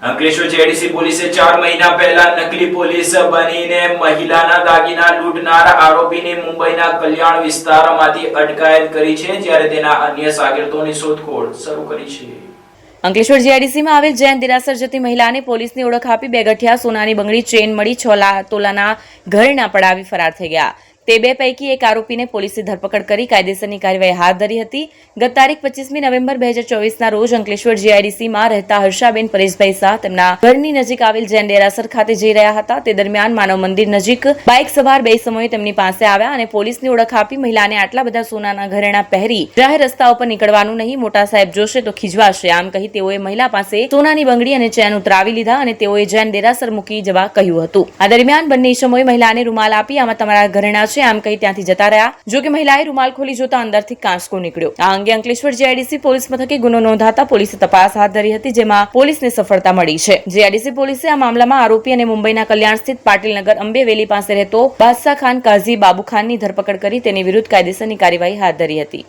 Ankleshwar JDC પોલીસે 4 મહિના પહેલા નકલી પોલીસ બનીને મહિલાના દાગીના લૂંટનાર આરોપીની મુંબઈના કલ્યાણ વિસ્તારમાંથી અટકાયત કરી છે, જ્યારે તેના અન્ય શાગિર્દોની શોધખોળ શરૂ કરી છે. અંકલેશ્વર જીઆઈડીસીમાં આવેલ જૈન દેરાસર જતી મહિલાને પોલીસની ઓળખ આપી 2 ગઠિયા સોનાની બંગડી ચેન મળી 6 તોલાના ઘરેણાં પડાવી ફરાર થઈ ગયા. તે 2 પૈકી એક આરોપીને પોલીસે ધરપકડ કરી કાયદેસરની કાર્યવાહી હાથ ધરી હતી. ગત તારીખ 25મી નવેમ્બર 2024ના રોજ અંકલેશ્વર જીઆઈડીસીમાં રહેતા હર્ષાબેન પરેશભાઈ શાહ તેમના ઘરની નજીક આવેલ જૈન દેરાસર ખાતે જઈ રહ્યા હતા. તે દરમિયાન માનવ મંદિર નજીક બાઇક સવાર 2 સમયે તેમની પાસે આવ્યા અને પોલીસની ઓળખ આપી મહિલાને આટલા બધા સોનાના ઘરેણાં પહેરી જાહેર રસ્તા ઉપર નીકળવાનું નહીં, મોટા સાહેબ જોશે તો ખીજવાશે, આમ કહી તેઓએ મહિલા પાસે સોનાની બંગડી અને ચેન ઉતરાવી લીધા અને તેઓએ જૈન દેરાસર મૂકી જવા કહ્યું હતું. આ દરમિયાન બંને ઈસમોએ મહિલાને રૂમાલ આપી આમાં તમારા ઘરેણાં છે આમ કહી ત્યાંથી જતા રહ્યા. જો કે મહિલાએ રૂમાલ ખોલી જોતા અંદરથી કાંસકો નીકળ્યો. આ અંગે અંકલેશ્વર જીઆઈડીસી પોલીસ મથકે ગુનો નોંધાતા પોલીસે તપાસ હાથ ધરી હતી, જેમાં પોલીસને સફળતા મળી છે. જીઆઈડીસી પોલીસે આ મામલામાં આરોપી અને મુંબઈના કલ્યાણ સ્થિત પાટીલનગર અંબેવેલી પાસે રહેતો બાદશાહ ખાન કાઝી બાબુ ખાનની ધરપકડ કરી તેની વિરુદ્ધ કાયદેસરની કાર્યવાહી હાથ ધરી હતી.